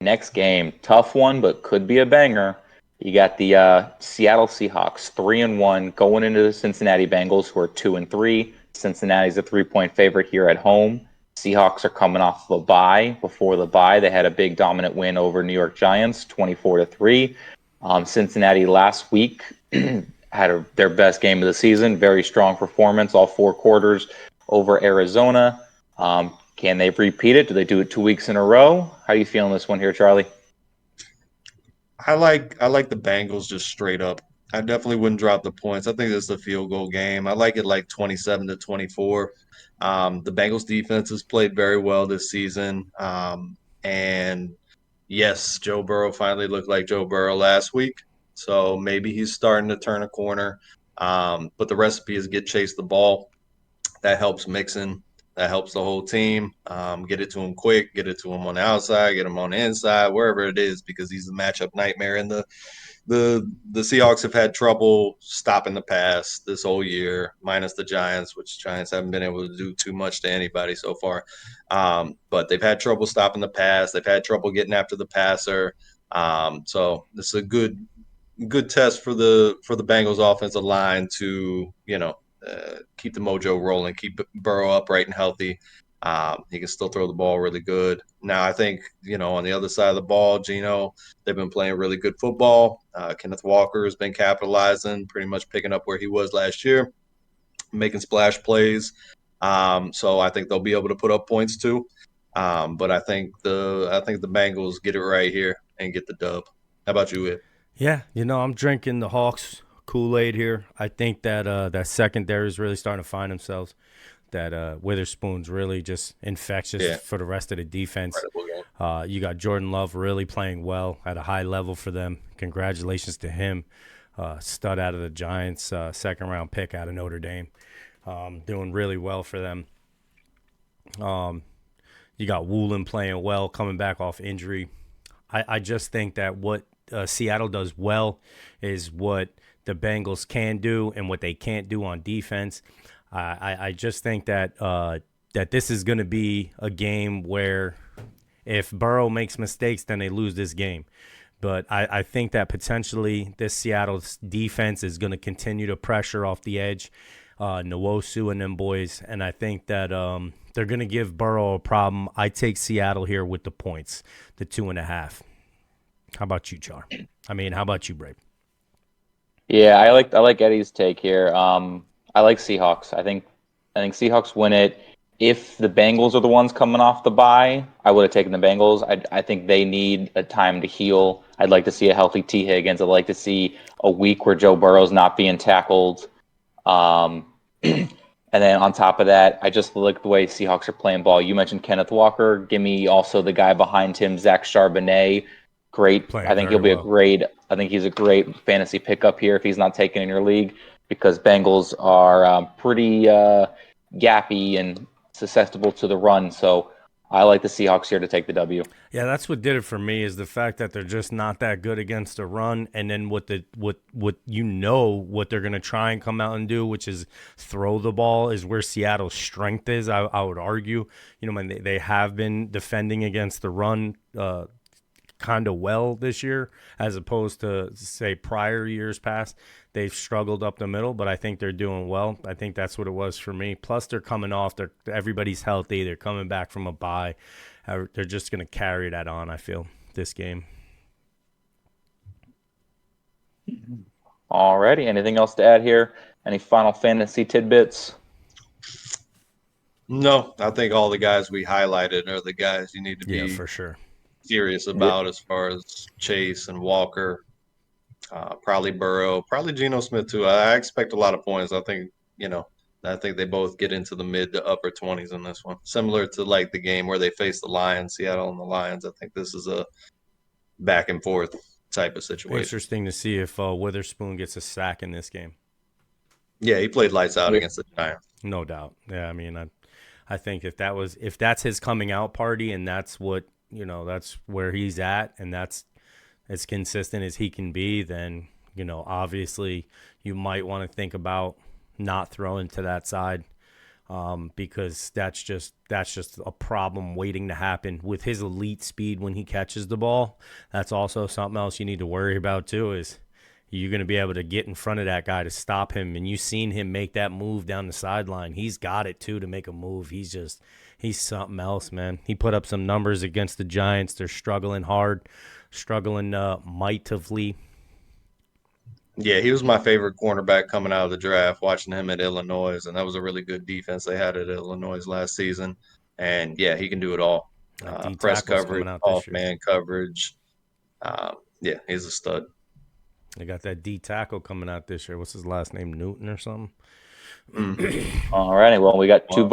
Next game, tough one, but could be a banger. You got the Seattle Seahawks, 3-1, going into the Cincinnati Bengals, who are 2-3. Cincinnati's a 3-point favorite here at home. Seahawks are coming off of a bye. Before the bye, they had a big dominant win over New York Giants, 24-3. Cincinnati last week had their best game of the season. Very strong performance, all four quarters over Arizona. Can they repeat it? Do they do it 2 weeks in a row? How are you feeling this one here, Charlie? I like the Bengals just straight up. I definitely wouldn't drop the points. I think this is a field goal game. I like it like 27-24. The Bengals defense has played very well this season. And yes, Joe Burrow finally looked like Joe Burrow last week. So maybe he's starting to turn a corner. But the recipe is get Chase the ball. That helps Mixon. That helps the whole team. Get it to him quick. Get it to him on the outside. Get him on the inside, wherever it is, because he's a matchup nightmare. And the Seahawks have had trouble stopping the pass this whole year, minus the Giants, which Giants haven't been able to do too much to anybody so far. But they've had trouble stopping the pass. They've had trouble getting after the passer. So this is a good test for the Bengals offensive line to keep the mojo rolling, keep Burrow upright and healthy. He can still throw the ball really good. Now, I think, on the other side of the ball, Gino, they've been playing really good football. Kenneth Walker has been capitalizing, pretty much picking up where he was last year, making splash plays. So I think they'll be able to put up points too. But I think the Bengals get it right here and get the dub. How about you, Ed? Yeah, I'm drinking the Hawks Kool-Aid here. I think that that secondary is really starting to find themselves. That Witherspoon's really just infectious Yeah, for the rest of the defense. incredible game. You got Jordan Love really playing well at a high level for them. Congratulations to him. Stud out of the Giants, second round pick out of Notre Dame. Doing really well for them. You got Woolen playing well, coming back off injury. I just think that what Seattle does well is what the Bengals can do and what they can't do on defense. I just think that that this is going to be a game where if Burrow makes mistakes, then they lose this game. But I think that potentially this Seattle's defense is going to continue to pressure off the edge, Nwosu and them boys. And I think that they're going to give Burrow a problem. I take Seattle here with the points, the 2.5. How about you, Char? How about you, Brave? Yeah, I like Eddie's take here. I like Seahawks. I think Seahawks win it. If the Bengals are the ones coming off the bye, I would have taken the Bengals. I think they need a time to heal. I'd like to see a healthy T. Higgins. I'd like to see a week where Joe Burrow's not being tackled. Um, and then on top of that, I just like the way Seahawks are playing ball. You mentioned Kenneth Walker. Give me also the guy behind him, Zach Charbonnet. Great. I Playing think he'll very be a well. great. I think he's a great fantasy pickup here if he's not taken in your league because Bengals are pretty gappy and susceptible to the run. So I like the Seahawks here to take the W. Yeah, that's what did it for me is the fact that they're just not that good against the run, and then what they're gonna try and come out and do, which is throw the ball, is where Seattle's strength is. I would argue, when they have been defending against the run. Kind of well this year as opposed to say prior years past. They've struggled up the middle, but I think they're doing well. I think that's what it was for me. Plus they're coming off, everybody's healthy, they're coming back from a bye. They're just going to carry that on, I feel, this game. Alrighty. Anything else to add here? Any final fantasy tidbits? No, I think all the guys we highlighted are the guys you need to Yeah, be for sure. serious Yeah. about as far as Chase and Walker, probably Burrow, probably Geno Smith too. I expect a lot of points. I think they both get into the mid to upper 20s in this one. Similar to like the game where they face the Lions, Seattle and the Lions. I think this is a back and forth type of situation. Interesting to see if Witherspoon gets a sack in this game. Yeah, he played lights out Yeah. against the Giants. No doubt. Yeah, I think if that's his coming out party and that's what that's where he's at and that's as consistent as he can be, then obviously you might want to think about not throwing to that side. because that's just a problem waiting to happen with his elite speed when he catches the ball. That's also something else you need to worry about too. Is you're going to be able to get in front of that guy to stop him, and you've seen him make that move down the sideline. He's got it too to make a move. He's something else, man. He put up some numbers against the Giants. They're struggling hard, struggling mightily. Yeah, he was my favorite cornerback coming out of the draft, watching him at Illinois, and that was a really good defense they had at Illinois last season. And yeah, he can do it all. That D Press tackle's coverage, coming out off this year. man coverage. Yeah, he's a stud. They got that D tackle coming out this year. What's his last name? Newton or something? All righty. Well, we got two